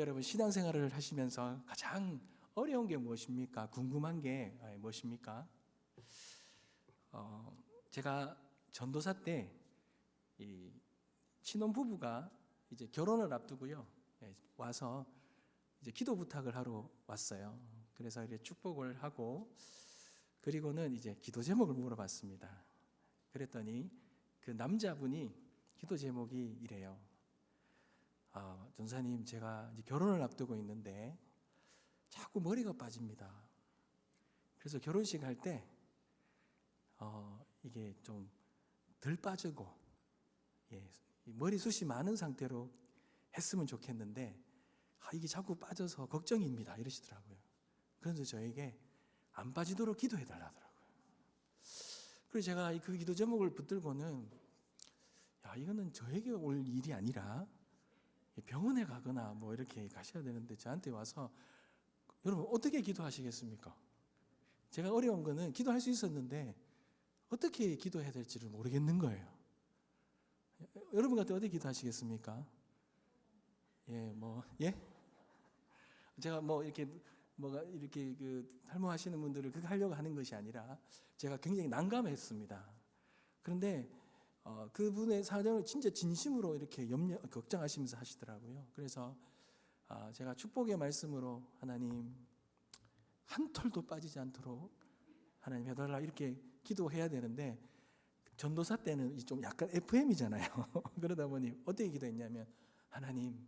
성도 여러분, 신앙생활을 하시면서 가장 어려운 게 무엇입니까? 궁금한 게 무엇입니까? 제가 전도사 때 이 신혼 부부가 이제 결혼을 앞두고요, 와서 이제 기도 부탁을 하러 왔어요. 그래서 이렇게 축복을 하고, 그리고는 이제 기도 제목을 물어봤습니다. 그랬더니 그 남자분이 기도 제목이 이래요. 전사님, 제가 이제 결혼을 앞두고 있는데 자꾸 머리가 빠집니다. 그래서 결혼식 할 때 이게 좀 덜 빠지고, 머리숱이 많은 상태로 했으면 좋겠는데 이게 자꾸 빠져서 걱정입니다, 이러시더라고요. 그래서 저에게 안 빠지도록 기도해 달라더라고요. 그래서 제가 그 기도 제목을 붙들고는 이거는 저에게 올 일이 아니라 병원에 가거나 뭐 이렇게 가셔야 되는데 저한테 와서, 여러분 어떻게 기도하시겠습니까? 제가 어려운 거는 기도할 수 있었는데 어떻게 기도해야 될지를 모르겠는 거예요. 여러분 같은 어떻게 기도하시겠습니까? 제가 이렇게 탈모하시는 분들을 그거 하려고 하는 것이 아니라 제가 굉장히 난감했습니다. 그런데 그분의 사정을 진짜 진심으로 이렇게 걱정하시면서 하시더라고요. 그래서 제가 축복의 말씀으로, 하나님 한 털도 빠지지 않도록 하나님 해달라, 이렇게 기도해야 되는데, 전도사 때는 좀 약간 FM이잖아요. 그러다 보니 어떻게 기도했냐면 하나님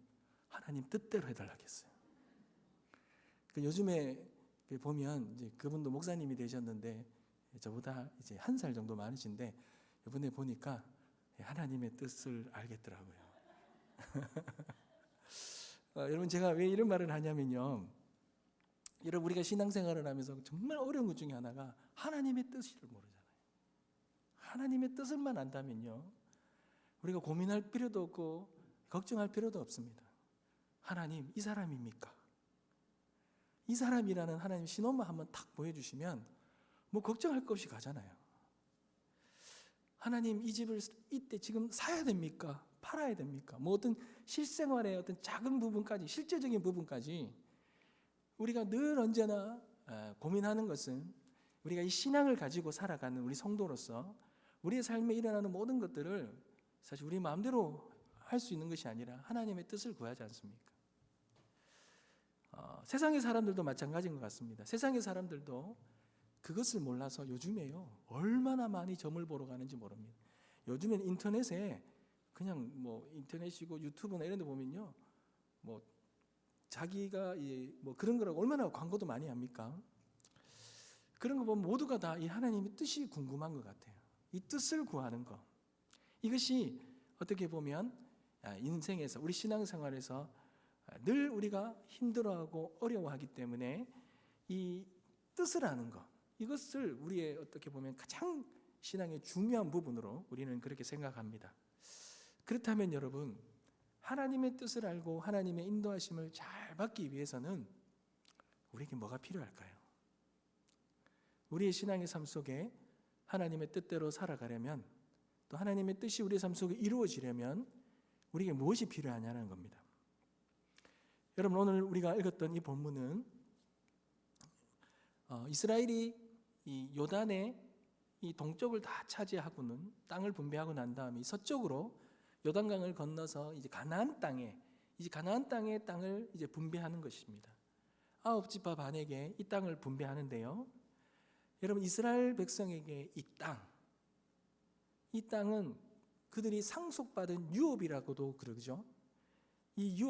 뜻대로 해달라고 했어요. 요즘에 보면 이제 그분도 목사님이 되셨는데 저보다 이제 1살 정도 많으신데, 이번에 보니까 하나님의 뜻을 알겠더라고요. 여러분, 제가 왜 이런 말을 하냐면요, 여러분, 우리가 신앙생활을 하면서 정말 어려운 것 중에 하나가 하나님의 뜻을 모르잖아요. 하나님의 뜻을만 안다면요, 우리가 고민할 필요도 없고 걱정할 필요도 없습니다. 하나님, 이 사람입니까? 이 사람이라는 하나님 신호만 한번 탁 보여주시면 뭐 걱정할 것 없이 가잖아요. 하나님, 이 집을 이때 지금 사야 됩니까? 팔아야 됩니까? 뭐 어떤 실생활의 어떤 작은 부분까지, 실제적인 부분까지 우리가 늘 언제나 고민하는 것은, 우리가 이 신앙을 가지고 살아가는 우리 성도로서 우리의 삶에 일어나는 모든 것들을 사실 우리 마음대로 할 수 있는 것이 아니라 하나님의 뜻을 구하지 않습니까? 세상의 사람들도 마찬가지인 것 같습니다. 세상의 사람들도 그것을 몰라서 요즘에요, 얼마나 많이 점을 보러 가는지 모릅니다. 요즘엔 인터넷에 그냥 인터넷이고 유튜브나 이런 데 보면요, 자기가 뭐 그런 거라고 얼마나 광고도 많이 합니까? 그런 거 보면 모두가 다 이 하나님의 뜻이 궁금한 것 같아요. 이 뜻을 구하는 것, 이것이 어떻게 보면 인생에서, 우리 신앙생활에서 늘 우리가 힘들어하고 어려워하기 때문에 이 뜻을 아는 것, 이것을 우리의 어떻게 보면 가장 신앙의 중요한 부분으로 우리는 그렇게 생각합니다. 그렇다면 여러분, 하나님의 뜻을 알고 하나님의 인도하심을 잘 받기 위해서는 우리에게 뭐가 필요할까요? 우리의 신앙의 삶 속에 하나님의 뜻대로 살아가려면, 또 하나님의 뜻이 우리의 삶 속에 이루어지려면 우리에게 무엇이 필요하냐는 겁니다. 여러분, 오늘 우리가 읽었던 이 본문은 이스라엘이 이 요단의 이 동쪽을 다 차지하고는, 땅을 분배하고 난 다음에 서쪽으로 요단강을 건너서 이제 가나안 땅의 땅을 이제 분배하는 것입니다. 9지파 반에게 이 땅을 분배하는데요, 여러분, 이스라엘 백성에게 이 땅은 그들이 상속받은 유업이라고도 그러죠. 이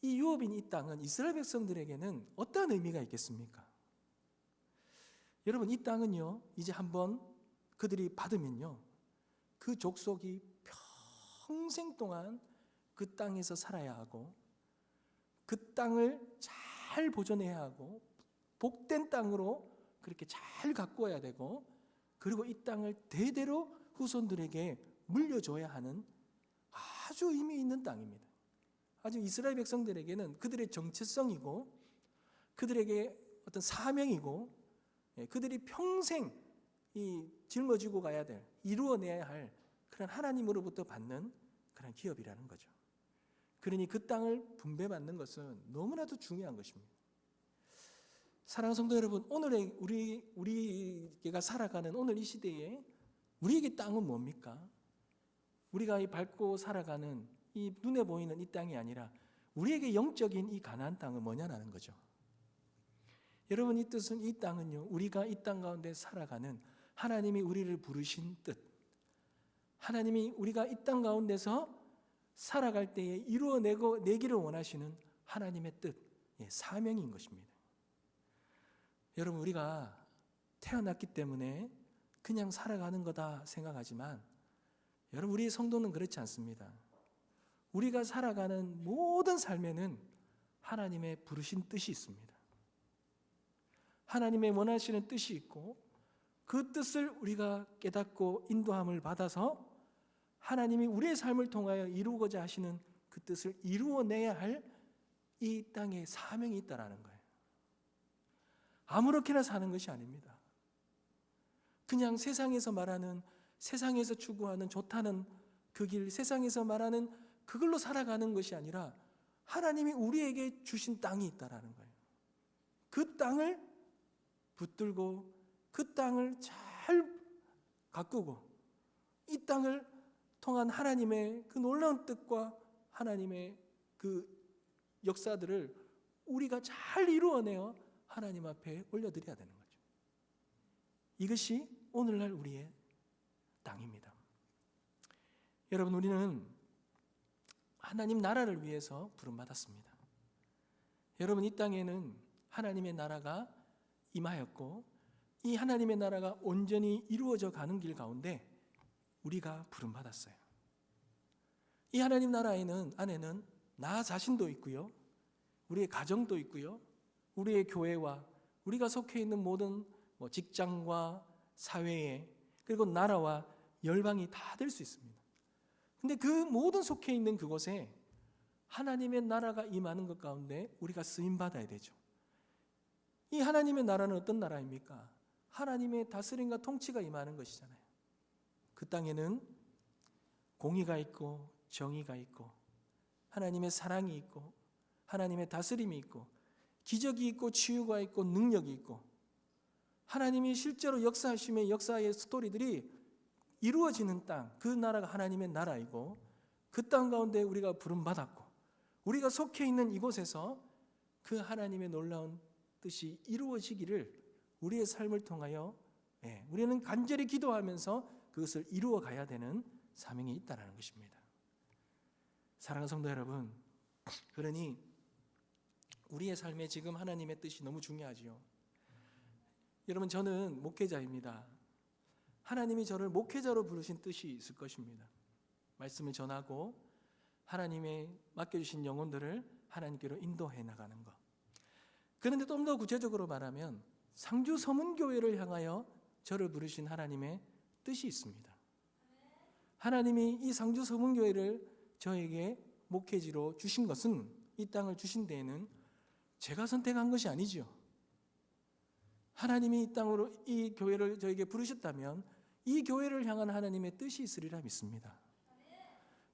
유업인 이 땅은 이스라엘 백성들에게는 어떤 의미가 있겠습니까? 여러분, 이 땅은요, 이제 한번 그들이 받으면요, 그 족속이 평생 동안 그 땅에서 살아야 하고, 그 땅을 잘 보존해야 하고, 복된 땅으로 그렇게 잘 가꾸어야 되고, 그리고 이 땅을 대대로 후손들에게 물려줘야 하는 아주 의미 있는 땅입니다. 아주 이스라엘 백성들에게는 그들의 정체성이고, 그들에게 어떤 사명이고, 그들이 평생 짊어지고 가야 될, 이루어내야 할 그런 하나님으로부터 받는 그런 기업이라는 거죠. 그러니 그 땅을 분배받는 것은 너무나도 중요한 것입니다. 사랑하는 성도 여러분, 오늘의 우리가 살아가는 오늘 이 시대에 우리에게 땅은 뭡니까? 우리가 이 밟고 살아가는 이 눈에 보이는 이 땅이 아니라 우리에게 영적인 이 가나안 땅은 뭐냐라는 거죠. 여러분, 이 뜻은, 이 땅은요, 우리가 이 땅 가운데 살아가는 하나님이 우리를 부르신 뜻, 하나님이 우리가 이 땅 가운데서 살아갈 때에 이루어내기를 원하시는 하나님의 뜻, 사명인 것입니다. 여러분, 우리가 태어났기 때문에 그냥 살아가는 거다 생각하지만, 여러분, 우리의 성도는 그렇지 않습니다. 우리가 살아가는 모든 삶에는 하나님의 부르신 뜻이 있습니다. 하나님의 원하시는 뜻이 있고, 그 뜻을 우리가 깨닫고 인도함을 받아서 하나님이 우리의 삶을 통하여 이루고자 하시는 그 뜻을 이루어내야 할 이 땅에 사명이 있다라는 거예요. 아무렇게나 사는 것이 아닙니다. 그냥 세상에서 말하는, 세상에서 추구하는 좋다는 그 길, 세상에서 말하는 그걸로 살아가는 것이 아니라 하나님이 우리에게 주신 땅이 있다라는 거예요. 그 땅을 붙들고 그 땅을 잘 가꾸고 이 땅을 통한 하나님의 그 놀라운 뜻과 하나님의 그 역사들을 우리가 잘 이루어내어 하나님 앞에 올려드려야 되는 거죠. 이것이 오늘날 우리의 땅입니다. 여러분, 우리는 하나님 나라를 위해서 부름받았습니다. 여러분, 이 땅에는 하나님의 나라가 임하였고 이 하나님의 나라가 온전히 이루어져 가는 길 가운데 우리가 부름받았어요. 이 하나님 나라 안에는 나 자신도 있고요, 우리의 가정도 있고요, 우리의 교회와 우리가 속해 있는 모든 직장과 사회에, 그리고 나라와 열방이 다 될 수 있습니다. 근데 그 모든 속해 있는 그곳에 하나님의 나라가 임하는 것 가운데 우리가 쓰임 받아야 되죠. 이 하나님의 나라는 어떤 나라입니까? 하나님의 다스림과 통치가 임하는 것이잖아요. 그 땅에는 공의가 있고 정의가 있고 하나님의 사랑이 있고 하나님의 다스림이 있고 기적이 있고 치유가 있고 능력이 있고 하나님이 실제로 역사하심의 역사의 스토리들이 이루어지는 땅, 그 나라가 하나님의 나라이고 그 땅 가운데 우리가 부름받았고 우리가 속해 있는 이곳에서 그 하나님의 놀라운 뜻이 이루어지기를 우리의 삶을 통하여 우리는 간절히 기도하면서 그것을 이루어 가야 되는 사명이 있다는 것입니다. 사랑하는 성도 여러분, 그러니 우리의 삶에 지금 하나님의 뜻이 너무 중요하지요. 여러분, 저는 목회자입니다. 하나님이 저를 목회자로 부르신 뜻이 있을 것입니다. 말씀을 전하고 하나님의 맡겨주신 영혼들을 하나님께로 인도해 나가는 것. 그런데 좀 더 구체적으로 말하면 상주 서문교회를 향하여 저를 부르신 하나님의 뜻이 있습니다. 하나님이 이 상주 서문교회를 저에게 목회지로 주신 것은, 이 땅을 주신 데에는 제가 선택한 것이 아니죠. 하나님이 이 땅으로 이 교회를 저에게 부르셨다면 이 교회를 향한 하나님의 뜻이 있으리라 믿습니다.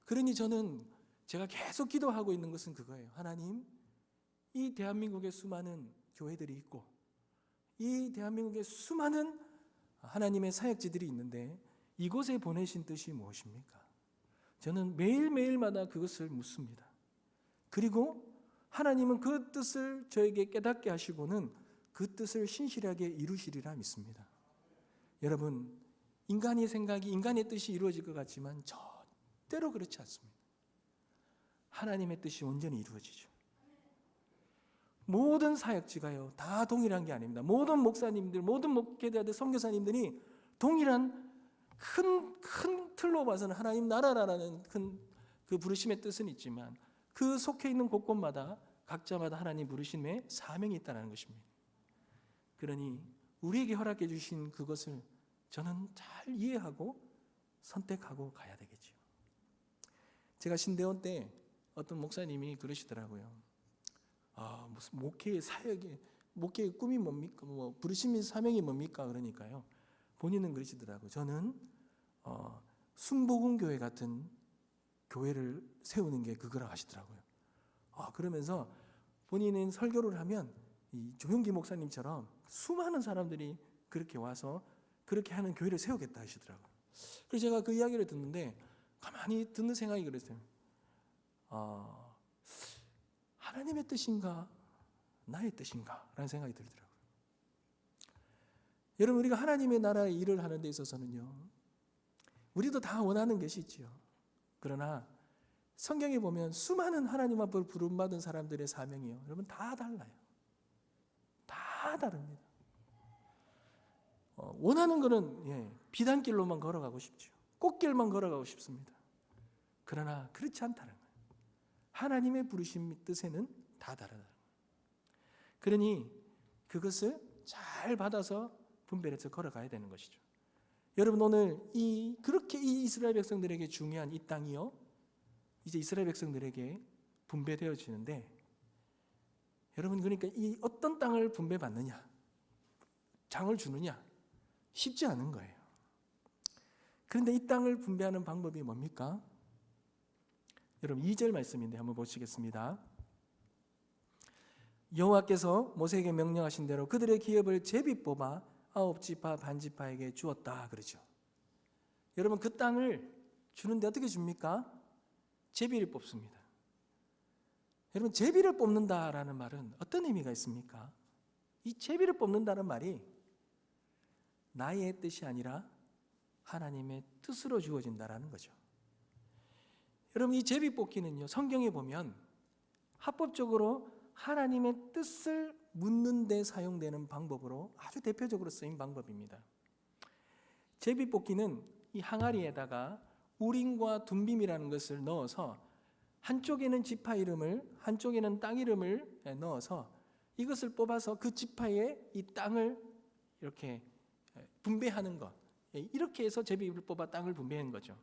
그러니 저는 제가 계속 기도하고 있는 것은 그거예요. 하나님, 이 대한민국에 수많은 교회들이 있고 이 대한민국에 수많은 하나님의 사역지들이 있는데 이곳에 보내신 뜻이 무엇입니까? 저는 매일매일마다 그것을 묻습니다. 그리고 하나님은 그 뜻을 저에게 깨닫게 하시고는 그 뜻을 신실하게 이루시리라 믿습니다. 여러분, 인간의 생각이, 인간의 뜻이 이루어질 것 같지만 절대로 그렇지 않습니다. 하나님의 뜻이 온전히 이루어지죠. 모든 사역지가요, 다 동일한 게 아닙니다. 모든 목사님들, 모든 목회자들, 선교사님들이 동일한 큰 틀로 봐서는 하나님 나라라는 큰 그 부르심의 뜻은 있지만 그 속해 있는 곳곳마다 각자마다 하나님 부르심의 사명이 있다는 것입니다. 그러니 우리에게 허락해 주신 그것을 저는 잘 이해하고 선택하고 가야 되겠죠. 제가 신대원 때 어떤 목사님이 그러시더라고요. 무슨 목회의 사역이, 목회의 꿈이 뭡니까? 부르심의 사명이 뭡니까? 그러니까요. 본인은 그러시더라고요. 저는 순복음교회 같은 교회를 세우는 게 그거라고 하시더라고요. 그러면서 본인은 설교를 하면 이 조용기 목사님처럼 수많은 사람들이 그렇게 와서 그렇게 하는 교회를 세우겠다 하시더라고요. 그래서 제가 그 이야기를 듣는데 가만히 듣는 생각이 그랬어요. 하나님의 뜻인가 나의 뜻인가 라는 생각이 들더라고요. 여러분, 우리가 하나님의 나라의 일을 하는 데 있어서는요, 우리도 다 원하는 것이 있지요. 그러나 성경에 보면 수많은 하나님 앞으로 부름받은 사람들의 사명이요, 여러분 다 달라요. 다 다릅니다. 원하는 거는 비단길로만 걸어가고 싶죠. 꽃길만 걸어가고 싶습니다. 그러나 그렇지 않다는 거예요. 하나님의 부르심 뜻에는 다 다르다. 그러니 그것을 잘 받아서 분별해서 걸어가야 되는 것이죠. 여러분, 오늘 그렇게 이 이스라엘 백성들에게 중요한 이 땅이요, 이제 이스라엘 백성들에게 분배되어지는데, 여러분, 그러니까 이 어떤 땅을 분배받느냐, 장을 주느냐 쉽지 않은 거예요. 그런데 이 땅을 분배하는 방법이 뭡니까? 여러분, 2절 말씀인데 한번 보시겠습니다. 여호와께서 모세에게 명령하신 대로 그들의 기업을 제비 뽑아 9지파 반지파에게 주었다 그러죠. 여러분, 그 땅을 주는데 어떻게 줍니까? 제비를 뽑습니다. 여러분, 제비를 뽑는다라는 말은 어떤 의미가 있습니까? 이 제비를 뽑는다는 말이 나의 뜻이 아니라 하나님의 뜻으로 주어진다라는 거죠. 여러분, 이 제비 뽑기는요, 성경에 보면 합법적으로 하나님의 뜻을 묻는 데 사용되는 방법으로 아주 대표적으로 쓰인 방법입니다. 제비 뽑기는 이 항아리에다가 우림과 둠빔이라는 것을 넣어서 한쪽에는 지파 이름을, 한쪽에는 땅 이름을 넣어서 이것을 뽑아서 그 지파의 이 땅을 이렇게 분배하는 것, 이렇게 해서 제비를 뽑아 땅을 분배하는 거죠.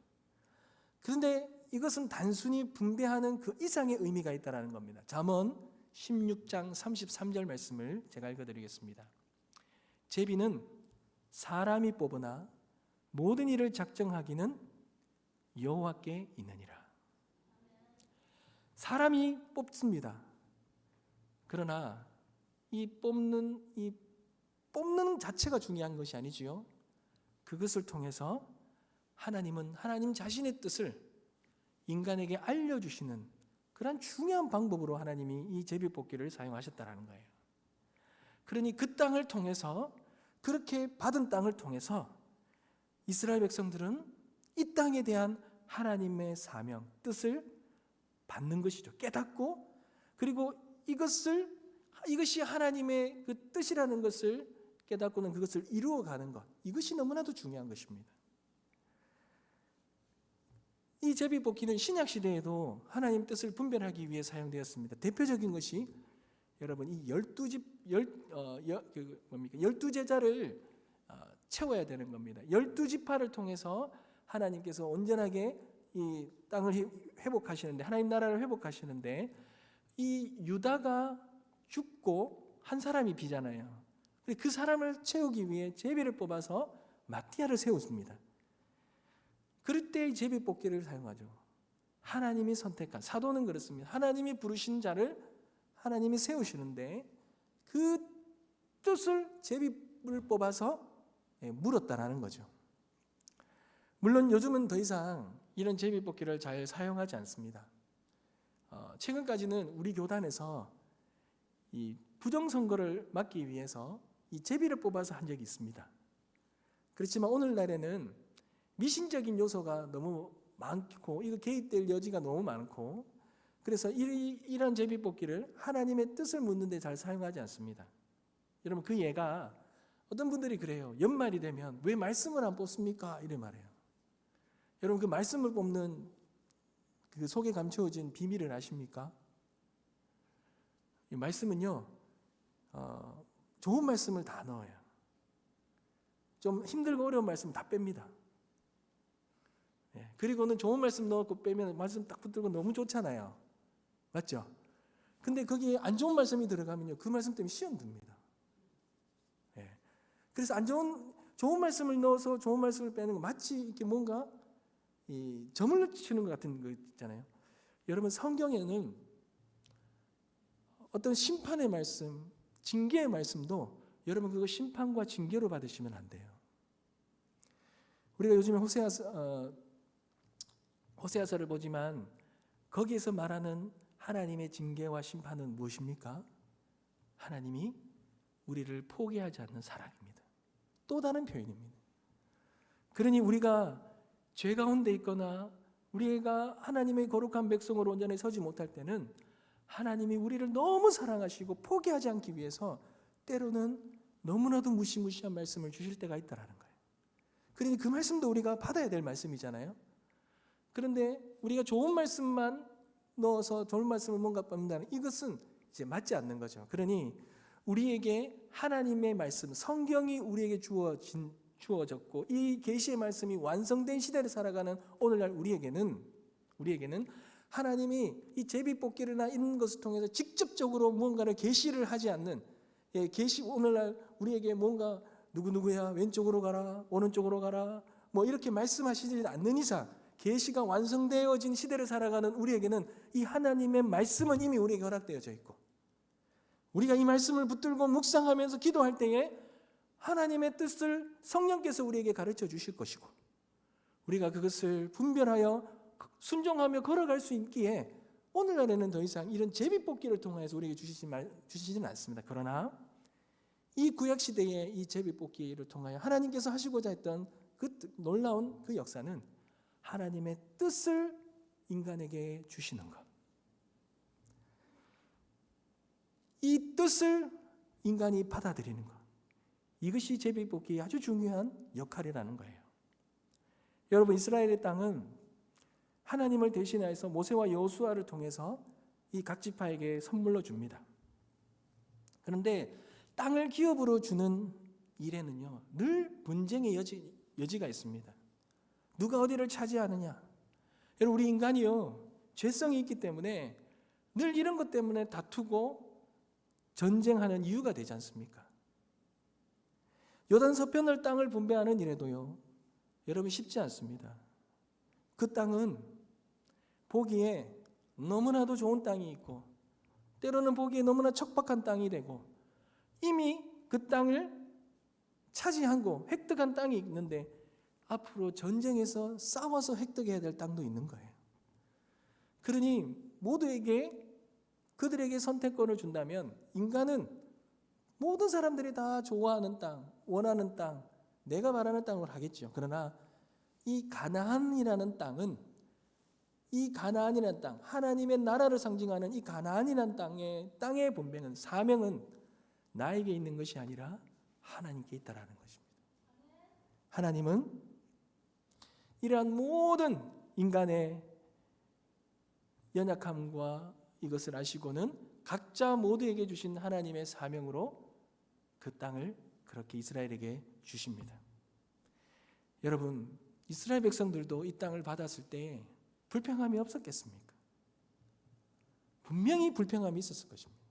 그런데 이것은 단순히 분배하는 그 이상의 의미가 있다는 겁니다. 잠언 16장 33절 말씀을 제가 읽어드리겠습니다. 제비는 사람이 뽑으나 모든 일을 작정하기는 여호와께 있느니라. 사람이 뽑습니다. 그러나 이 뽑는 자체가 중요한 것이 아니지요. 그것을 통해서 하나님은 하나님 자신의 뜻을 인간에게 알려주시는 그런 중요한 방법으로 하나님이 이 제비뽑기를 사용하셨다는 거예요. 그러니 그 땅을 통해서, 그렇게 받은 땅을 통해서 이스라엘 백성들은 이 땅에 대한 하나님의 사명, 뜻을 받는 것이죠. 깨닫고, 그리고 이것이 하나님의 그 뜻이라는 것을 깨닫고는 그것을 이루어가는 것, 이것이 너무나도 중요한 것입니다. 이 제비뽑기는 신약 시대에도 하나님 뜻을 분별하기 위해 사용되었습니다. 대표적인 것이 여러분, 이 12제자를 채워야 되는 겁니다. 12지파를 통해서 하나님께서 온전하게 이 땅을 회복하시는데, 하나님 나라를 회복하시는데, 이 유다가 죽고 한 사람이 비잖아요. 그 사람을 채우기 위해 제비를 뽑아서 마띠아를 세웠습니다. 그럴 때 이 제비뽑기를 사용하죠. 하나님이 선택한, 사도는 그렇습니다. 하나님이 부르신 자를 하나님이 세우시는데 그 뜻을 제비를 뽑아서 물었다라는 거죠. 물론 요즘은 더 이상 이런 제비뽑기를 잘 사용하지 않습니다. 최근까지는 우리 교단에서 이 부정선거를 막기 위해서 이 제비를 뽑아서 한 적이 있습니다. 그렇지만 오늘날에는 미신적인 요소가 너무 많고, 이거 개입될 여지가 너무 많고, 그래서 이런 제비뽑기를 하나님의 뜻을 묻는 데 잘 사용하지 않습니다. 여러분, 그 예가 어떤 분들이 그래요. 연말이 되면 왜 말씀을 안 뽑습니까? 이래 말해요. 여러분, 그 말씀을 뽑는 그 속에 감추어진 비밀을 아십니까? 이 말씀은요, 좋은 말씀을 다 넣어요. 좀 힘들고 어려운 말씀 다 뺍니다. 그리고는 좋은 말씀 넣고 빼면 말씀 딱 붙들고 너무 좋잖아요. 맞죠? 근데 거기에 안 좋은 말씀이 들어가면요, 그 말씀 때문에 시험 듭니다. 그래서 좋은 말씀을 넣어서 좋은 말씀을 빼는 거, 마치 이렇게 뭔가 점을 치는 것 같은 거 있잖아요. 여러분, 성경에는 어떤 심판의 말씀, 징계의 말씀도 여러분 그거 심판과 징계로 받으시면 안 돼요. 우리가 요즘에 호세아서를 보지만 거기에서 말하는 하나님의 징계와 심판은 무엇입니까? 하나님이 우리를 포기하지 않는 사랑입니다. 또 다른 표현입니다. 그러니 우리가 죄 가운데 있거나 우리가 하나님의 거룩한 백성으로 온전히 서지 못할 때는 하나님이 우리를 너무 사랑하시고 포기하지 않기 위해서 때로는 너무나도 무시무시한 말씀을 주실 때가 있다는 거예요. 그러니 그 말씀도 우리가 받아야 될 말씀이잖아요. 그런데 우리가 좋은 말씀만 넣어서 좋은 말씀을 뭔가 받는다는 이것은 이제 맞지 않는 거죠. 그러니 우리에게 하나님의 말씀, 성경이 우리에게 주어졌고 이 계시의 말씀이 완성된 시대를 살아가는 오늘날 우리에게는 하나님이 이 제비뽑기나 이런 것을 통해서 직접적으로 무언가를 계시를 하지 않는 오늘날 우리에게 뭔가 누구누구야 왼쪽으로 가라 오른쪽으로 가라 뭐 이렇게 말씀하시지 않는 이상 계시가 완성되어진 시대를 살아가는 우리에게는 이 하나님의 말씀은 이미 우리에게 허락되어져 있고 우리가 이 말씀을 붙들고 묵상하면서 기도할 때에 하나님의 뜻을 성령께서 우리에게 가르쳐 주실 것이고 우리가 그것을 분별하여 순종하며 걸어갈 수 있기에 오늘날에는 더 이상 이런 제비뽑기를 통해서 우리에게 주시지는 않습니다. 그러나 이 구약시대의 이 제비뽑기를 통하여 하나님께서 하시고자 했던 그 놀라운 그 역사는 하나님의 뜻을 인간에게 주시는 것. 이 뜻을 인간이 받아들이는 것. 이것이 제비뽑기의 아주 중요한 역할이라는 거예요. 여러분 이스라엘의 땅은 하나님을 대신하여서 모세와 여호수아를 통해서 이 각 지파에게 선물로 줍니다. 그런데 땅을 기업으로 주는 일에는요 늘 분쟁의 여지가 있습니다. 누가 어디를 차지하느냐. 여러분 우리 인간이요 죄성이 있기 때문에 늘 이런 것 때문에 다투고 전쟁하는 이유가 되지 않습니까? 요단 서편을 땅을 분배하는 일에도요 여러분 쉽지 않습니다. 그 땅은 보기에 너무나도 좋은 땅이 있고 때로는 보기에 너무나 척박한 땅이 되고 이미 그 땅을 차지하고 획득한 땅이 있는데 앞으로 전쟁에서 싸워서 획득해야 될 땅도 있는 거예요. 그러니 모두에게 그들에게 선택권을 준다면 인간은 모든 사람들이 다 좋아하는 땅, 원하는 땅, 내가 바라는 땅을 하겠죠. 그러나 이 가나안이라는 땅은 하나님의 나라를 상징하는 이 가나안이라는 땅의 분배는 사명은 나에게 있는 것이 아니라 하나님께 있다라는 것입니다. 하나님은 이러한 모든 인간의 연약함과 이것을 아시고는 각자 모두에게 주신 하나님의 사명으로 그 땅을 그렇게 이스라엘에게 주십니다. 여러분, 이스라엘 백성들도 이 땅을 받았을 때 불평함이 없었겠습니까? 분명히 불평함이 있었을 것입니다.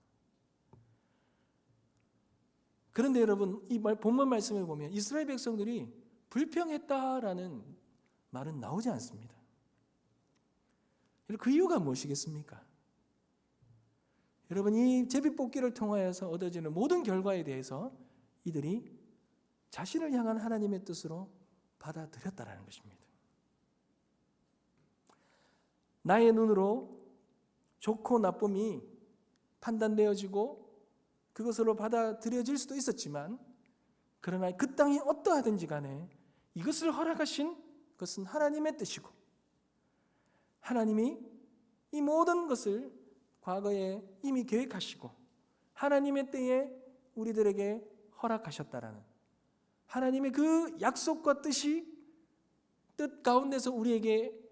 그런데 여러분, 이 본문 말씀을 보면 이스라엘 백성들이 불평했다라는 말은 나오지 않습니다. 그 이유가 무엇이겠습니까? 여러분, 이 제비뽑기를 통하여서 얻어지는 모든 결과에 대해서 이들이 자신을 향한 하나님의 뜻으로 받아들였다라는 것입니다. 나의 눈으로 좋고 나쁨이 판단되어지고 그것으로 받아들여질 수도 있었지만 그러나 그 땅이 어떠하든지 간에 이것을 허락하신 것은 하나님의 뜻이고 하나님이 이 모든 것을 과거에 이미 계획하시고 하나님의 때에 우리들에게 허락하셨다라는 하나님의 그 약속과 뜻이 뜻 가운데서 우리에게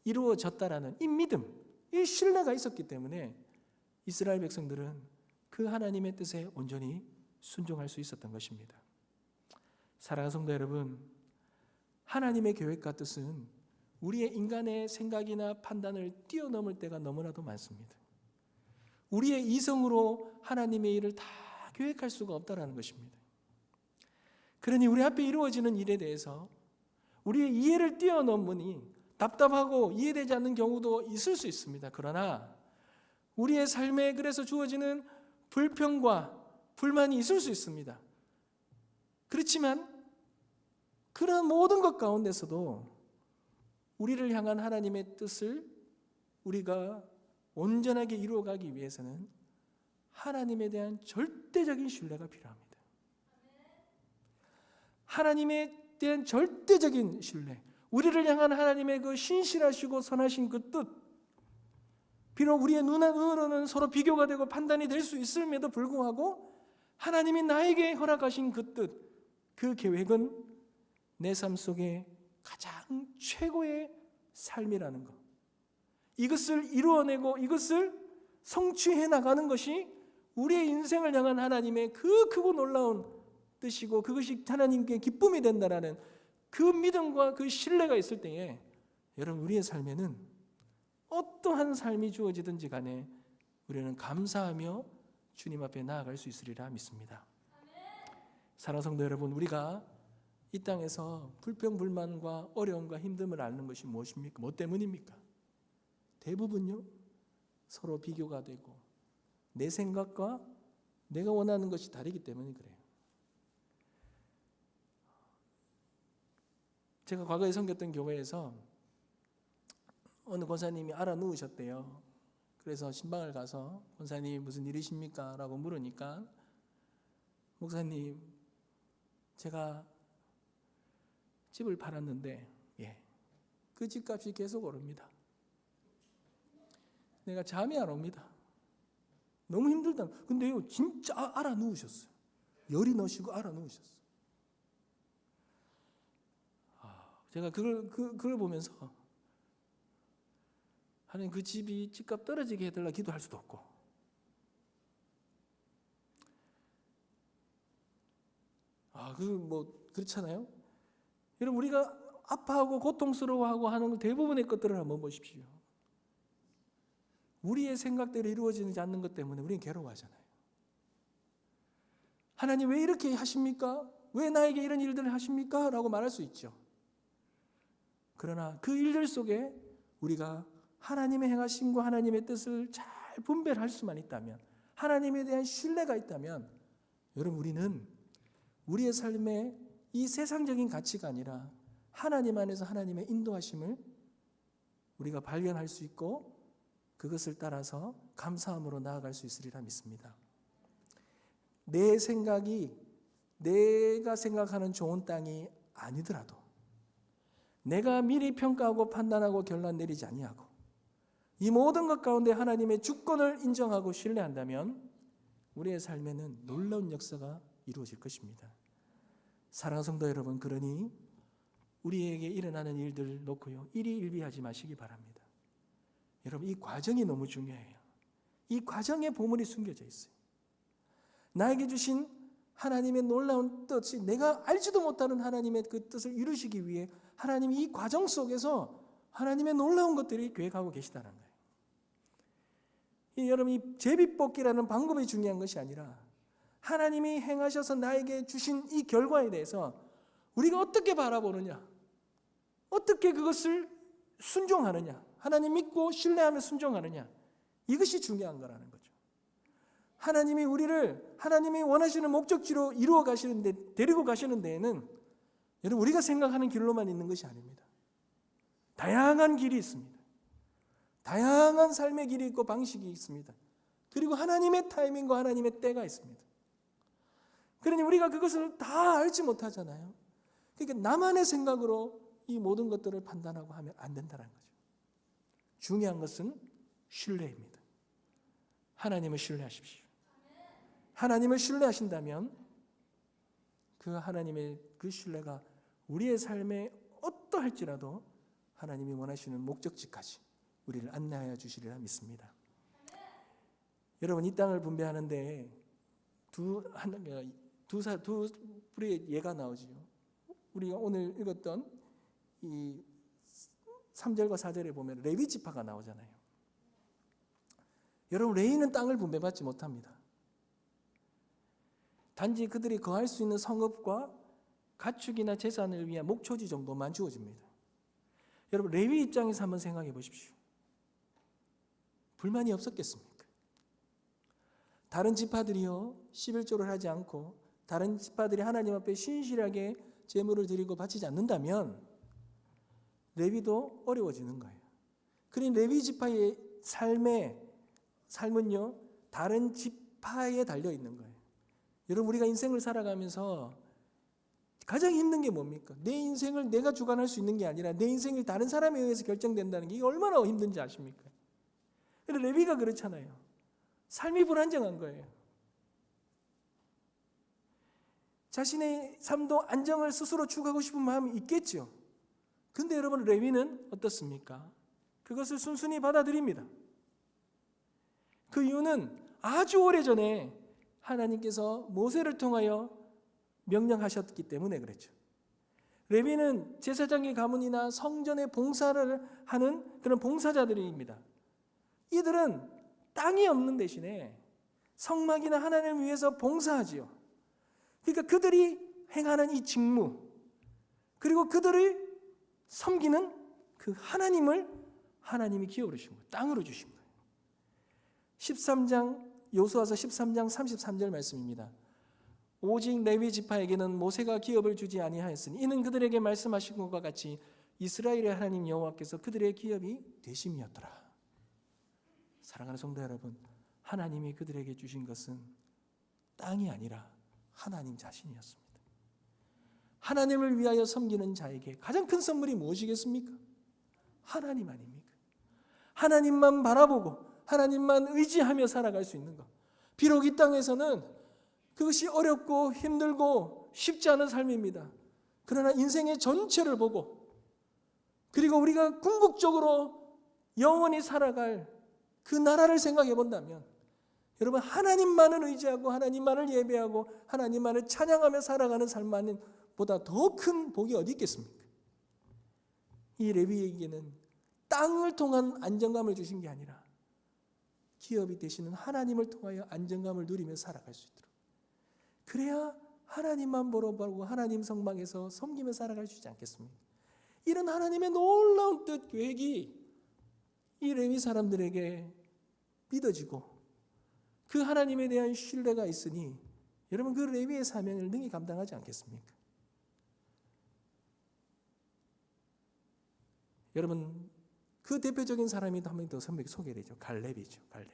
이루어졌다라는 이 믿음, 이 신뢰가 있었기 때문에 이스라엘 백성들은 그 하나님의 뜻에 온전히 순종할 수 있었던 것입니다. 사랑하는 성도 여러분, 하나님의 계획과 뜻은 우리의 인간의 생각이나 판단을 뛰어넘을 때가 너무나도 많습니다. 우리의 이성으로 하나님의 일을 다 계획할 수가 없다라는 것입니다. 그러니 우리 앞에 이루어지는 일에 대해서 우리의 이해를 뛰어넘으니 답답하고 이해되지 않는 경우도 있을 수 있습니다. 그러나 우리의 삶에 그래서 주어지는 불평과 불만이 있을 수 있습니다. 그렇지만 그런 모든 것 가운데서도 우리를 향한 하나님의 뜻을 우리가 온전하게 이루어가기 위해서는 하나님에 대한 절대적인 신뢰가 필요합니다. 하나님에 대한 절대적인 신뢰, 우리를 향한 하나님의 그 신실하시고 선하신 그 뜻, 비록 우리의 눈으로는 서로 비교가 되고 판단이 될 수 있음에도 불구하고 하나님이 나에게 허락하신 그 뜻, 그 계획은 내 삶 속에 가장 최고의 삶이라는 것, 이것을 이루어내고 이것을 성취해 나가는 것이 우리의 인생을 향한 하나님의 그 크고 놀라운 뜻이고 그것이 하나님께 기쁨이 된다라는 그 믿음과 그 신뢰가 있을 때에 여러분 우리의 삶에는 어떠한 삶이 주어지든지 간에 우리는 감사하며 주님 앞에 나아갈 수 있으리라 믿습니다. 사랑하는 성도 여러분, 우리가 이 땅에서 불평불만과 어려움과 힘듦을 앓는 것이 무엇입니까? 뭐 때문입니까? 대부분요, 서로 비교가 되고 내 생각과 내가 원하는 것이 다르기 때문에 그래요. 제가 과거에 섬겼던 교회에서 어느 권사님이 알아 누우셨대요. 그래서 신방을 가서 권사님 무슨 일이십니까? 라고 물으니까 목사님, 제가 집을 팔았는데 그 집값이 계속 오릅니다. 내가 잠이 안 옵니다. 너무 힘들다. 근데요, 진짜 알아 누우셨어요. 열이 나시고 알아 누우셨어요. 제가 그걸 보면서 하나님, 그 집이 집값 떨어지게 해달라 기도할 수도 없고, 그렇잖아요. 여러분, 우리가 아파하고 고통스러워하고 하는 대부분의 것들을 한번 보십시오. 우리의 생각대로 이루어지지 않는 것 때문에 우리는 괴로워하잖아요. 하나님 왜 이렇게 하십니까? 왜 나에게 이런 일들을 하십니까? 라고 말할 수 있죠. 그러나 그 일들 속에 우리가 하나님의 행하심과 하나님의 뜻을 잘 분별할 수만 있다면, 하나님에 대한 신뢰가 있다면, 여러분 우리는 우리의 삶에 이 세상적인 가치가 아니라 하나님 안에서 하나님의 인도하심을 우리가 발견할 수 있고 그것을 따라서 감사함으로 나아갈 수 있으리라 믿습니다. 내 생각이 내가 생각하는 좋은 땅이 아니더라도, 내가 미리 평가하고 판단하고 결론 내리지 아니하고 이 모든 것 가운데 하나님의 주권을 인정하고 신뢰한다면 우리의 삶에는 놀라운 역사가 이루어질 것입니다. 사랑하는 성도 여러분, 그러니 우리에게 일어나는 일들을 놓고요, 일희일비하지 마시기 바랍니다. 여러분, 이 과정이 너무 중요해요. 이 과정에 보물이 숨겨져 있어요. 나에게 주신 하나님의 놀라운 뜻이 내가 알지도 못하는 하나님의 그 뜻을 이루시기 위해 하나님이 이 과정 속에서 하나님의 놀라운 것들이 계획하고 계시다는 거예요. 여러분, 이 제비뽑기라는 방법이 중요한 것이 아니라 하나님이 행하셔서 나에게 주신 이 결과에 대해서 우리가 어떻게 바라보느냐, 어떻게 그것을 순종하느냐, 하나님 믿고 신뢰하며 순종하느냐, 이것이 중요한 거라는 거죠. 하나님이 우리를 하나님이 원하시는 목적지로 이루어 가시는데, 데리고 가시는 데에는 여러분 우리가 생각하는 길로만 있는 것이 아닙니다. 다양한 길이 있습니다. 다양한 삶의 길이 있고 방식이 있습니다. 그리고 하나님의 타이밍과 하나님의 때가 있습니다. 그러니 우리가 그것을 다 알지 못하잖아요. 그러니까 나만의 생각으로 이 모든 것들을 판단하고 하면 안 된다는 거죠. 중요한 것은 신뢰입니다. 하나님을 신뢰하십시오. 하나님을 신뢰하신다면 그 하나님의 그 신뢰가 우리의 삶에 어떠할지라도 하나님이 원하시는 목적지까지 우리를 안내하여 주시리라 믿습니다. 여러분, 이 땅을 분배하는데 두 뿌리의 예가 나오지요. 우리가 오늘 읽었던 이 3절과 4절에 보면 레위 지파가 나오잖아요. 여러분, 레위는 땅을 분배받지 못합니다. 단지 그들이 거할 수 있는 성읍과 가축이나 재산을 위한 목초지 정도만 주어집니다. 여러분, 레위 입장에서 한번 생각해 보십시오. 불만이 없었겠습니까? 다른 지파들이요 11조를 하지 않고 다른 지파들이 하나님 앞에 신실하게 제물을 드리고 바치지 않는다면 레위도 어려워지는 거예요. 그러니 레위 지파의 삶은요 다른 지파에 달려 있는 거예요. 여러분, 우리가 인생을 살아가면서 가장 힘든 게 뭡니까? 내 인생을 내가 주관할 수 있는 게 아니라 내 인생이 다른 사람에 의해서 결정된다는 게 이게 얼마나 힘든지 아십니까? 그런데 레위가 그렇잖아요. 삶이 불안정한 거예요. 자신의 삶도 안정을 스스로 추구하고 싶은 마음이 있겠죠. 근데 여러분, 레위는 어떻습니까? 그것을 순순히 받아들입니다. 그 이유는 아주 오래전에 하나님께서 모세를 통하여 명령하셨기 때문에 그렇죠. 레위는 제사장의 가문이나 성전의 봉사를 하는 그런 봉사자들입니다. 이들은 땅이 없는 대신에 성막이나 하나님을 위해서 봉사하지요. 그러니까 그들이 행하는 이 직무, 그리고 그들을 섬기는 그 하나님을 하나님이 기업으로 주신 거예요. 땅으로 주신 거예요. 13장 여호수아서 13장 33절 말씀입니다. 오직 레위 지파에게는 모세가 기업을 주지 아니하였으니 이는 그들에게 말씀하신 것과 같이 이스라엘의 하나님 여호와께서 그들의 기업이 되심이었더라. 사랑하는 성도 여러분, 하나님이 그들에게 주신 것은 땅이 아니라 하나님 자신이었습니다. 하나님을 위하여 섬기는 자에게 가장 큰 선물이 무엇이겠습니까? 하나님 아닙니까? 하나님만 바라보고 하나님만 의지하며 살아갈 수 있는 것. 비록 이 땅에서는 그것이 어렵고 힘들고 쉽지 않은 삶입니다. 그러나 인생의 전체를 보고 그리고 우리가 궁극적으로 영원히 살아갈 그 나라를 생각해 본다면 여러분, 하나님만을 의지하고 하나님만을 예배하고 하나님만을 찬양하며 살아가는 삶보다 더 큰 복이 어디 있겠습니까? 이 레위에게는 땅을 통한 안정감을 주신 게 아니라 기업이 되시는 하나님을 통하여 안정감을 누리며 살아갈 수 있도록, 그래야 하나님만 보고 하나님 성막에서 섬기며 살아갈 수 있지 않겠습니까? 이런 하나님의 놀라운 뜻 계획이 이 레위 사람들에게 믿어지고 그 하나님에 대한 신뢰가 있으니 여러분, 그 레위의 사명을 능히 감당하지 않겠습니까? 여러분, 그 대표적인 사람이 한 명 더 소개되죠. 갈렙이죠. 갈렙.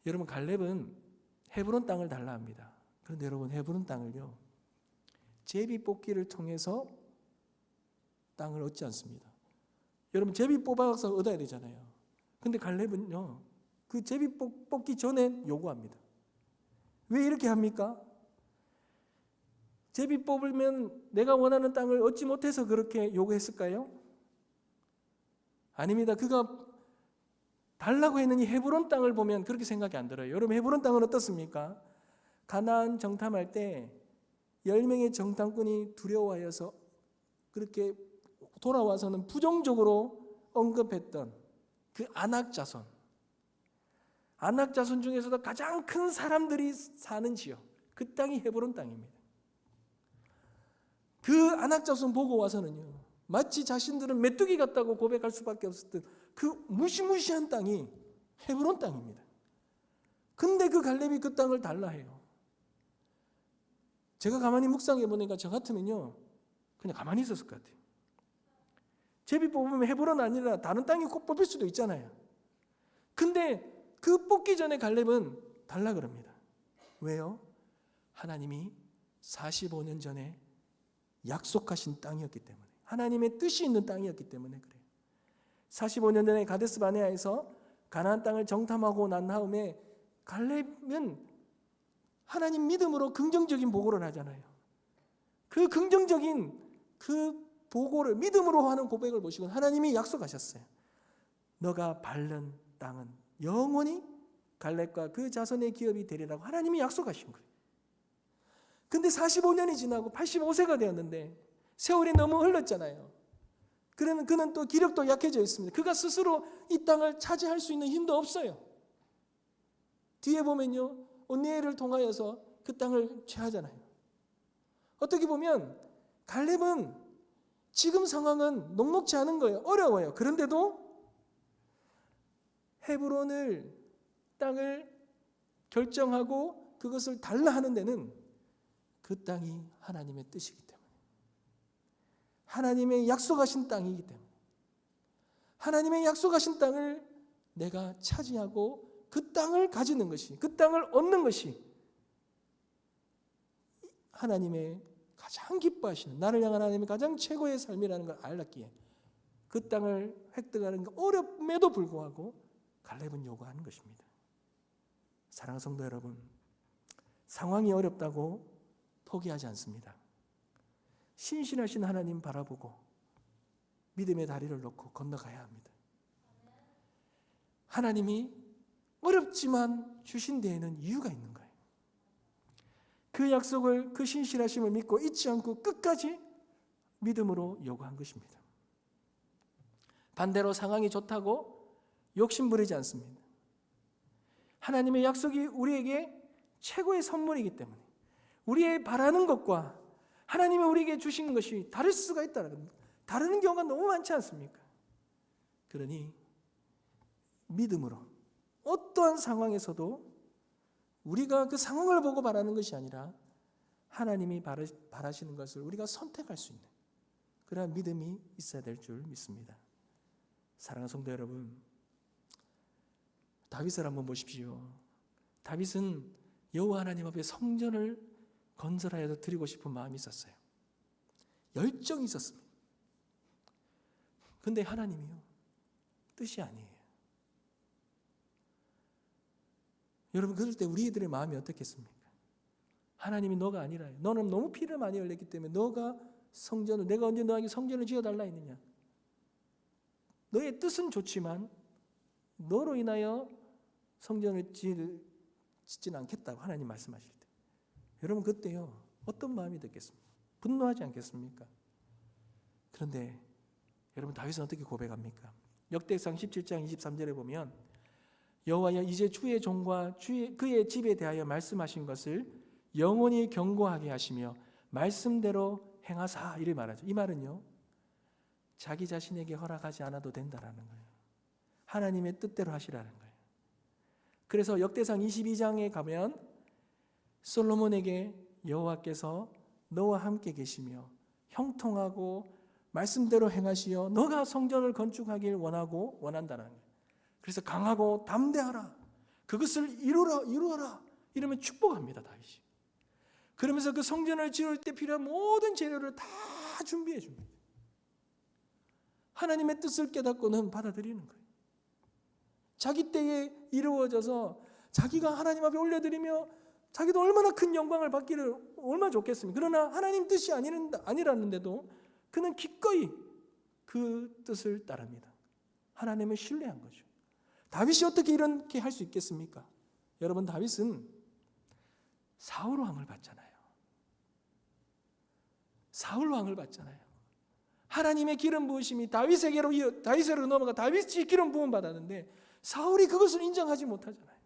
여러분, 갈렙은 헤브론 땅을 달라 합니다. 그런데 여러분, 헤브론 땅을요 제비 뽑기를 통해서 땅을 얻지 않습니다. 여러분, 제비 뽑아서 얻어야 되잖아요. 근데 갈렙은요 그 제비 뽑기 전에 요구합니다. 왜 이렇게 합니까? 제비 뽑으면 내가 원하는 땅을 얻지 못해서 그렇게 요구했을까요? 아닙니다. 그가 달라고 했는 이 헤브론 땅을 보면 그렇게 생각이 안 들어요. 여러분, 헤브론 땅은 어떻습니까? 가나안 정탐할 때 10명의 정탐꾼이 두려워하여서 그렇게 돌아와서는 부정적으로 언급했던 그 아낙 자손 중에서도 가장 큰 사람들이 사는 지역, 그 땅이 헤브론 땅입니다. 그 아낙 자손 보고 와서는요 마치 자신들은 메뚜기 같다고 고백할 수밖에 없었던 그 무시무시한 땅이 헤브론 땅입니다. 근데 그 갈렙이 그 땅을 달라 해요. 제가 가만히 묵상해 보니까 저 같으면요 그냥 가만히 있었을 것 같아요. 제비 뽑으면 헤브론 아니라 다른 땅이 꼭 뽑힐 수도 있잖아요. 근데 그 뽑기 전에 갈렙은 달라 그럽니다. 왜요? 하나님이 45년 전에 약속하신 땅이었기 때문에, 하나님의 뜻이 있는 땅이었기 때문에 그래요. 45년 전에 가데스 바네아에서 가나안 땅을 정탐하고 난 다음에 갈렙은 하나님 믿음으로 긍정적인 보고를 하잖아요. 그 긍정적인 그 보고를 믿음으로 하는 고백을 보시고 하나님이 약속하셨어요. 너가 밟는 땅은 영원히 갈렙과 그 자손의 기업이 되리라고 하나님이 약속하신 거예요. 근데 45년이 지나고 85세가 되었는데 세월이 너무 흘렀잖아요. 그러면 그는 또 기력도 약해져 있습니다. 그가 스스로 이 땅을 차지할 수 있는 힘도 없어요. 뒤에 보면요 온니엘을 통하여서 그 땅을 취하잖아요. 어떻게 보면 갈렙은 지금 상황은 녹록지 않은 거예요. 어려워요. 그런데도 헤브론을 땅을 결정하고 그것을 달라 하는 데는 그 땅이 하나님의 뜻이기 때문에, 하나님의 약속하신 땅이기 때문에, 하나님의 약속하신 땅을 내가 차지하고 그 땅을 가지는 것이, 그 땅을 얻는 것이 하나님의 가장 기뻐하시는, 나를 향한 하나님의 가장 최고의 삶이라는 걸 알았기에 그 땅을 획득하는 게 어려움에도 불구하고 갈렙은 요구하는 것입니다. 사랑하는 성도 여러분, 상황이 어렵다고 포기하지 않습니다. 신실하신 하나님 바라보고 믿음의 다리를 놓고 건너가야 합니다. 하나님이 어렵지만 주신 데에는 이유가 있는 거예요. 그 약속을, 그 신실하심을 믿고 잊지 않고 끝까지 믿음으로 요구한 것입니다. 반대로 상황이 좋다고 욕심 부리지 않습니다. 하나님의 약속이 우리에게 최고의 선물이기 때문에 우리의 바라는 것과 하나님이 우리에게 주신 것이 다를 수가 있다는 겁니다. 다르는 경우가 너무 많지 않습니까? 그러니 믿음으로 어떠한 상황에서도 우리가 그 상황을 보고 바라는 것이 아니라 하나님이 바라시는 것을 우리가 선택할 수 있는 그러한 믿음이 있어야 될 줄 믿습니다. 사랑하는 성도 여러분, 다윗을 한번 보십시오. 다윗은 여호와 하나님 앞에 성전을 건설하여 드리고 싶은 마음이 있었어요. 열정이 있었습니다. 그런데 하나님이요, 뜻이 아니에요. 여러분, 그럴 때 우리들의 마음이 어떻겠습니까? 하나님이 너가 아니라, 너는 너무 피를 많이 흘렸기 때문에 너가 성전을, 내가 언제 너에게 성전을 지어달라 했느냐? 너의 뜻은 좋지만 너로 인하여 성전을 짓지는 않겠다고 하나님 말씀하실 때, 여러분 그때요 어떤 마음이 듣겠습니까? 분노하지 않겠습니까? 그런데 여러분, 다윗은 어떻게 고백합니까? 역대상 17장 23절에 보면 여호와여, 이제 주의 종과 그의 집에 대하여 말씀하신 것을 영원히 경고하게 하시며 말씀대로 행하사, 이를 말하죠. 이 말은요, 자기 자신에게 허락하지 않아도 된다라는 거예요. 하나님의 뜻대로 하시라는 거예요. 그래서 역대상 22장에 가면 솔로몬에게 여호와께서 너와 함께 계시며 형통하고 말씀대로 행하시어 너가 성전을 건축하길 원한다는 거예요. 그래서 강하고 담대하라, 그것을 이루어라 이러면 축복합니다, 다윗이. 그러면서 그 성전을 지을 때 필요한 모든 재료를 다 준비해 줍니다. 하나님의 뜻을 깨닫고는 받아들이는 거예요. 자기 때에 이루어져서 자기가 하나님 앞에 올려드리며 자기도 얼마나 큰 영광을 받기를 얼마나 좋겠습니까? 그러나 하나님 뜻이 아니라는데도 그는 기꺼이 그 뜻을 따릅니다. 하나님을 신뢰한 거죠. 다윗이 어떻게 이렇게 할 수 있겠습니까? 여러분, 다윗은 사울 왕을 봤잖아요. 사울 왕을 봤잖아요. 하나님의 기름 부으심이 다윗에게로 넘어가 다윗이 기름 부음 받았는데 사울이 그것을 인정하지 못하잖아요.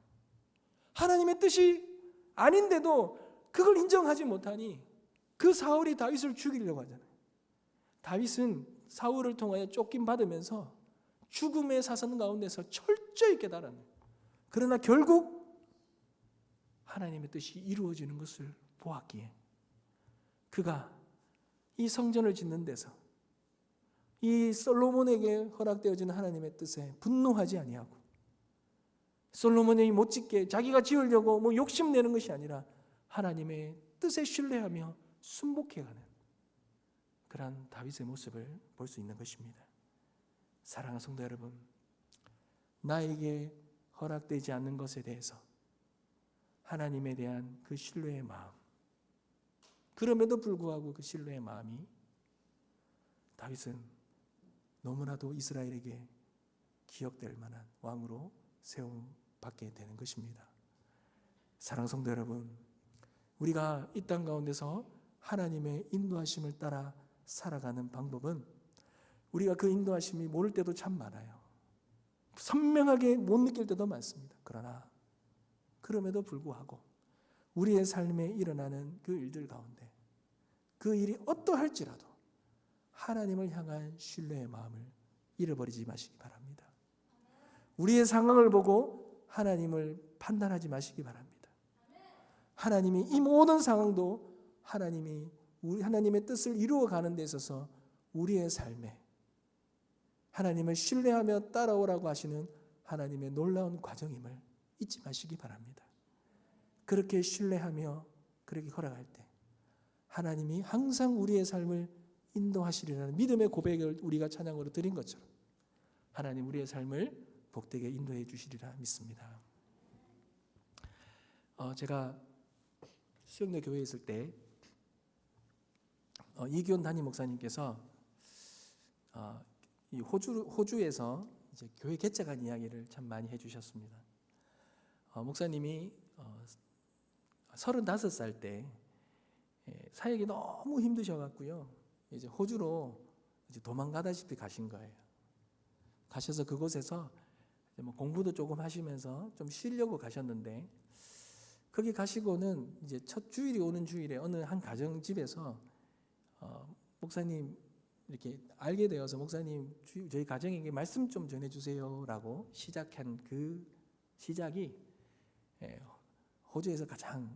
하나님의 뜻이 아닌데도 그걸 인정하지 못하니 그 사울이 다윗을 죽이려고 하잖아요. 다윗은 사울을 통하여 쫓김 받으면서 죽음의 사선 가운데서 철저히 깨달았네요. 그러나 결국 하나님의 뜻이 이루어지는 것을 보았기에 그가 이 성전을 짓는 데서 이 솔로몬에게 허락되어진 하나님의 뜻에 분노하지 아니하고, 솔로몬이 못 짓게 자기가 지으려고 욕심내는 것이 아니라 하나님의 뜻에 신뢰하며 순복해가는 그러한 다윗의 모습을 볼 수 있는 것입니다. 사랑하는 성도 여러분, 나에게 허락되지 않는 것에 대해서 하나님에 대한 그 신뢰의 마음, 그럼에도 불구하고 그 신뢰의 마음이 다윗은 너무나도 이스라엘에게 기억될 만한 왕으로 세움받게 되는 것입니다. 사랑하는 성도 여러분, 우리가 이 땅 가운데서 하나님의 인도하심을 따라 살아가는 방법은 우리가 그 인도하심이 모를 때도 참 많아요. 선명하게 못 느낄 때도 많습니다. 그러나 그럼에도 불구하고 우리의 삶에 일어나는 그 일들 가운데 그 일이 어떠할지라도 하나님을 향한 신뢰의 마음을 잃어버리지 마시기 바랍니다. 우리의 상황을 보고 하나님을 판단하지 마시기 바랍니다. 하나님이 이 모든 상황도 하나님의 뜻을 이루어가는 데 있어서 우리의 삶에 하나님을 신뢰하며 따라오라고 하시는 하나님의 놀라운 과정임을 잊지 마시기 바랍니다. 그렇게 신뢰하며 그렇게 걸어갈 때 하나님이 항상 우리의 삶을 인도하시리라는 믿음의 고백을 우리가 찬양으로 드린 것처럼 하나님 우리의 삶을 복되게 인도해 주시리라 믿습니다. 제가 수영대 교회에 있을 때 이기원 담임 목사님께서 이 호주에서 이제 교회 개척한 이야기를 참 많이 해주셨습니다. 목사님이 35살 때 사역이 너무 힘드셔갖고요. 이제 호주로 이제 도망가다시피 가신 거예요. 가셔서 그곳에서 이제 뭐 공부도 조금 하시면서 좀 쉬려고 가셨는데 거기 가시고는 이제 첫 주일이 오는 주일에 어느 한 가정집에서 목사님 이렇게 알게 되어서 목사님 저희 가정에게 말씀 좀 전해주세요라고 시작한 그 시작이 호주에서 가장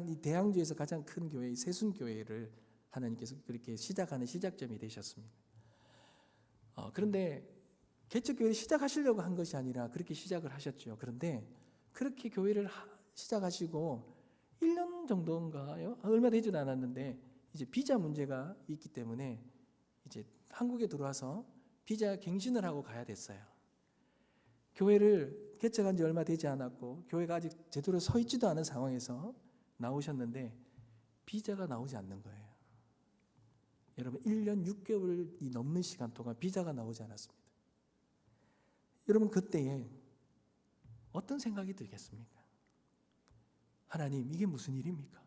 이 대양주에서 가장 큰 교회 세순교회를 하나님께서 그렇게 시작하는 시작점이 되셨습니다. 그런데 개척교회를 시작하시려고 한 것이 아니라 그렇게 시작을 하셨죠. 그런데 그렇게 교회를 시작하시고 1년 정도인가요? 얼마 되지도 않았는데 이제 비자 문제가 있기 때문에 이제 한국에 들어와서 비자 갱신을 하고 가야 됐어요. 교회를 개척한 지 얼마 되지 않았고 교회가 아직 제대로 서 있지도 않은 상황에서 나오셨는데 비자가 나오지 않는 거예요. 여러분 1년 6개월이 넘는 시간 동안 비자가 나오지 않았습니다. 여러분 그때에 어떤 생각이 들겠습니까? 하나님 이게 무슨 일입니까?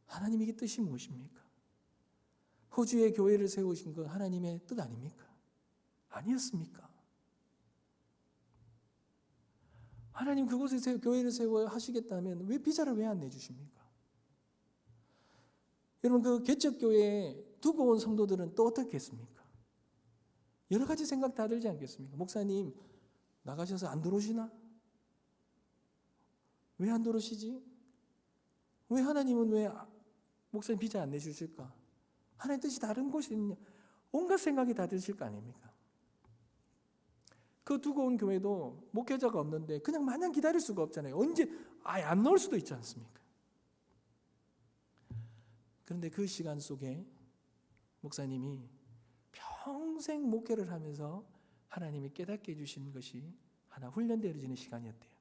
하나님 이게 뜻이 무엇입니까? 호주에 교회를 세우신 건 하나님의 뜻 아닙니까? 아니었습니까? 하나님 그곳에 교회를 세워 하시겠다면 왜 비자를 왜 안 내주십니까? 여러분 그 개척교회에 두고 온 성도들은 또 어떻게 했습니까? 여러 가지 생각 다 들지 않겠습니까? 목사님 나가셔서 안 들어오시나? 왜 안 들어오시지? 왜 하나님은 왜 목사님 비자 안 내주실까? 하나님 뜻이 다른 곳이 있냐? 온갖 생각이 다 드실 거 아닙니까? 그 두고 온 교회도 목회자가 없는데 그냥 마냥 기다릴 수가 없잖아요. 언제 아예 안 나올 수도 있지 않습니까? 그런데 그 시간 속에 목사님이 평생 목회를 하면서 하나님이 깨닫게 해주신 것이 하나 훈련되어지는 시간이었대요.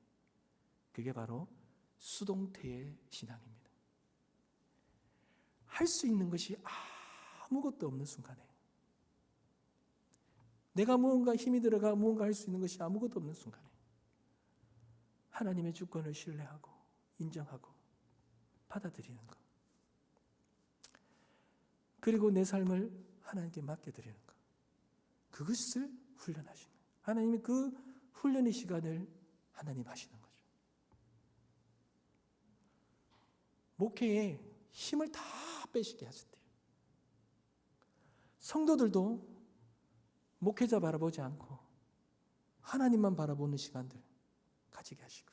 그게 바로 수동태의 신앙입니다. 할 수 있는 것이 아무것도 없는 순간에 내가 무언가 힘이 들어가 무언가 할 수 있는 것이 아무것도 없는 순간에 하나님의 주권을 신뢰하고 인정하고 받아들이는 것, 그리고 내 삶을 하나님께 맡겨드리는 것, 그것을 훈련하시는 거예요. 하나님이 그 훈련의 시간을 하나님 하시는 거죠. 목회에 힘을 다 빼시게 하셨대요. 성도들도 목회자 바라보지 않고 하나님만 바라보는 시간들 가지게 하시고,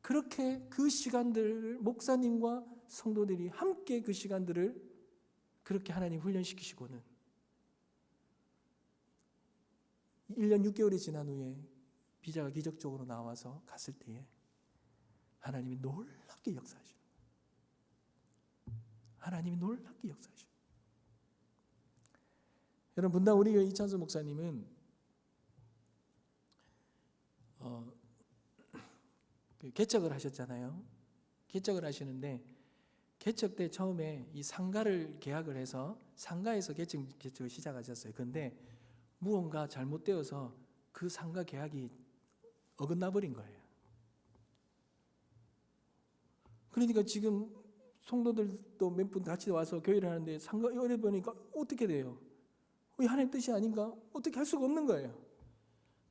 그렇게 그 시간들을 목사님과 성도들이 함께 그 시간들을 그렇게 하나님 훈련시키시고는 1년 6개월이 지난 후에 비자가 기적적으로 나와서 갔을 때에 하나님이 놀랍게 역사하시는 거예요. 하나님이 놀랍게 역사하시는 거예요. 여러분 분당 우리 교회 이찬수 목사님은 개척을 하셨잖아요. 개척을 하시는데 개척 때 처음에 이 상가를 계약을 해서 상가에서 개척을 시작하셨어요. 그런데 무언가 잘못되어서 그 상가 계약이 어긋나 버린 거예요. 그러니까 지금 성도들도 몇 분 같이 와서 교회를 하는데 상가 이래 보니까 어떻게 돼요? 하나님 뜻이 아닌가? 어떻게 할 수가 없는 거예요.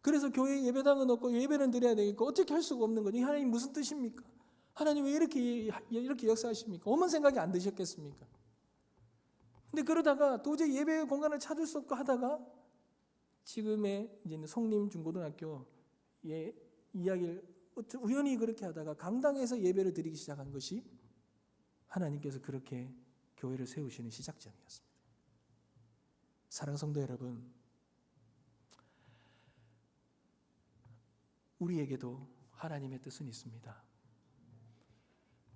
그래서 교회 예배당은 없고 예배는 드려야 되니까 어떻게 할 수가 없는 거죠. 하나님 무슨 뜻입니까? 하나님 왜 이렇게 역사하십니까? 어떤 생각이 안 드셨겠습니까? 근데 그러다가 도저히 예배 공간을 찾을 수 없고 하다가 지금의 이제 송림 중고등학교 이야기를 우연히 그렇게 하다가 강당에서 예배를 드리기 시작한 것이 하나님께서 그렇게 교회를 세우시는 시작점이었습니다. 사랑하는 성도 여러분, 우리에게도 하나님의 뜻은 있습니다.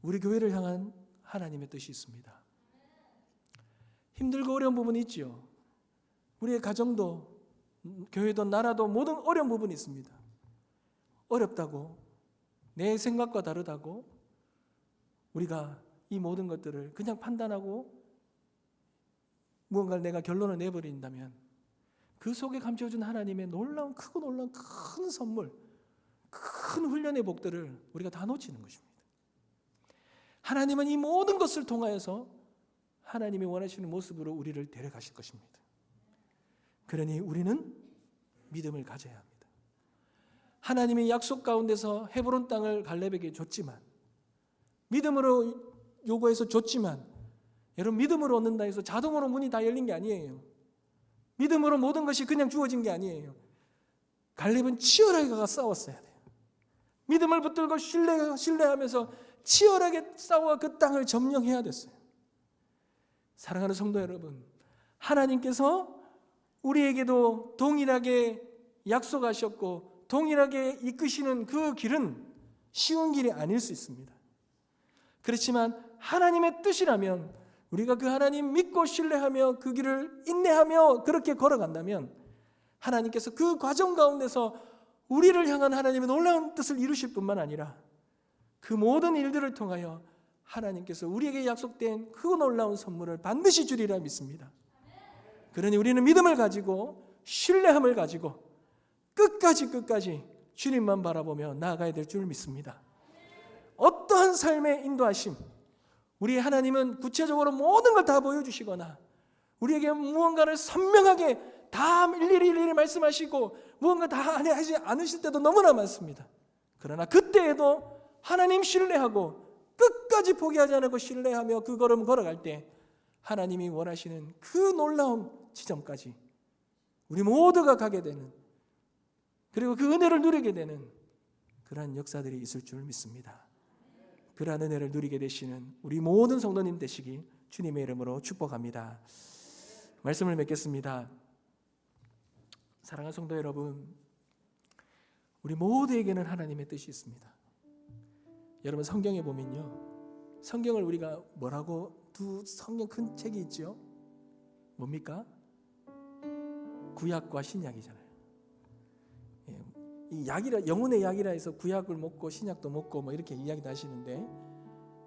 우리 교회를 향한 하나님의 뜻이 있습니다. 힘들고 어려운 부분이 있지요. 우리의 가정도, 교회도, 나라도 모든 어려운 부분이 있습니다. 어렵다고, 내 생각과 다르다고 우리가 이 모든 것들을 그냥 판단하고 무언가를 내가 결론을 내버린다면 그 속에 감춰준 하나님의 놀라운, 크고 놀라운 큰 선물, 큰 훈련의 복들을 우리가 다 놓치는 것입니다. 하나님은 이 모든 것을 통하여서 하나님이 원하시는 모습으로 우리를 데려가실 것입니다. 그러니 우리는 믿음을 가져야 합니다. 하나님이 약속 가운데서 헤브론 땅을 갈렙에게 줬지만, 믿음으로 요구해서 줬지만, 여러분, 믿음으로 얻는다 해서 자동으로 문이 다 열린 게 아니에요. 믿음으로 모든 것이 그냥 주어진 게 아니에요. 갈렙은 치열하게 가서 싸웠어야 돼요. 믿음을 붙들고 신뢰하면서 치열하게 싸워 그 땅을 점령해야 됐어요. 사랑하는 성도 여러분, 하나님께서 우리에게도 동일하게 약속하셨고 동일하게 이끄시는 그 길은 쉬운 길이 아닐 수 있습니다. 그렇지만 하나님의 뜻이라면, 우리가 그 하나님 믿고 신뢰하며 그 길을 인내하며 그렇게 걸어간다면 하나님께서 그 과정 가운데서 우리를 향한 하나님의 놀라운 뜻을 이루실 뿐만 아니라 그 모든 일들을 통하여 하나님께서 우리에게 약속된 그 놀라운 선물을 반드시 주리라 믿습니다. 그러니 우리는 믿음을 가지고 신뢰함을 가지고 끝까지 주님만 바라보며 나아가야 될 줄 믿습니다. 어떠한 삶의 인도하심, 우리 하나님은 구체적으로 모든 걸 다 보여주시거나 우리에게 무언가를 선명하게 다 일일이 말씀하시고 무언가 다 하지 않으실 때도 너무나 많습니다. 그러나 그때에도 하나님 신뢰하고 끝까지 포기하지 않고 신뢰하며 그 걸음 걸어갈 때 하나님이 원하시는 그 놀라운 지점까지 우리 모두가 가게 되는, 그리고 그 은혜를 누리게 되는 그러한 역사들이 있을 줄 믿습니다. 그러한 은혜를 누리게 되시는 우리 모든 성도님 되시기 주님의 이름으로 축복합니다. 말씀을 맺겠습니다. 사랑하는 성도 여러분, 우리 모두에게는 하나님의 뜻이 있습니다. 여러분, 성경에 보면요, 성경을 우리가 뭐라고, 두 성경 큰 책이 있죠. 뭡니까? 구약과 신약이잖아요. 이 약이라, 영혼의 약이라 해서 구약을 먹고 신약도 먹고 뭐 이렇게 이야기도 하시는데,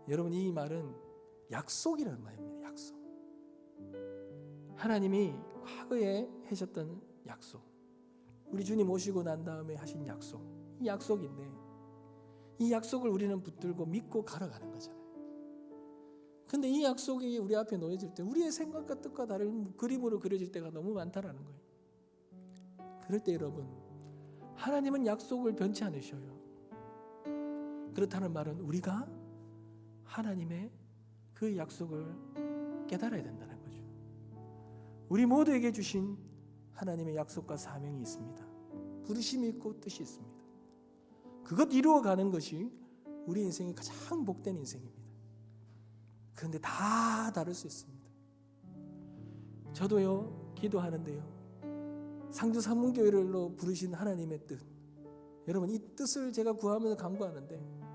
여러분, 이 말은 약속이라는 말입니다. 약속. 하나님이 과거에 하셨던 약속, 우리 주님 오시고 난 다음에 하신 약속, 이 약속인데 이 약속을 우리는 붙들고 믿고 걸어가는 거잖아요. 근데 이 약속이 우리 앞에 놓여질 때 우리의 생각과 뜻과 다른 그림으로 그려질 때가 너무 많다라는 거예요. 그럴 때 여러분, 하나님은 약속을 변치 않으셔요. 그렇다는 말은 우리가 하나님의 그 약속을 깨달아야 된다는 거죠. 우리 모두에게 주신 하나님의 약속과 사명이 있습니다. 부르심이 있고 뜻이 있습니다. 그것 이루어가는 것이 우리 인생의 가장 복된 인생입니다. 그런데 다 다를 수 있습니다. 저도요, 기도하는데요, 상주 산문교회로 부르신 하나님의 뜻, 여러분, 이 뜻을 제가 구하면서 간구하는데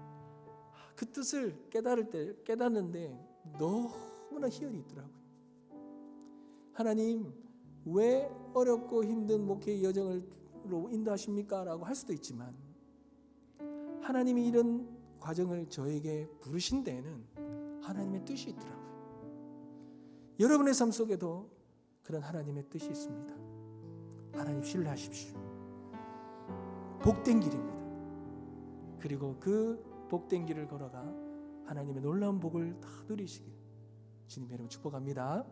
그 뜻을 깨닫는데 너무나 희열이 있더라고요. 하나님, 왜 어렵고 힘든 목회의 여정으로 인도하십니까? 라고 할 수도 있지만, 하나님이 이런 과정을 저에게 부르신 데에는 하나님의 뜻이 있더라고요. 여러분의 삶 속에도 그런 하나님의 뜻이 있습니다. 하나님 신뢰하십시오. 복된 길입니다. 그리고 그 복된 길을 걸어가 하나님의 놀라운 복을 다 누리시길 주님의 이름으로 축복합니다.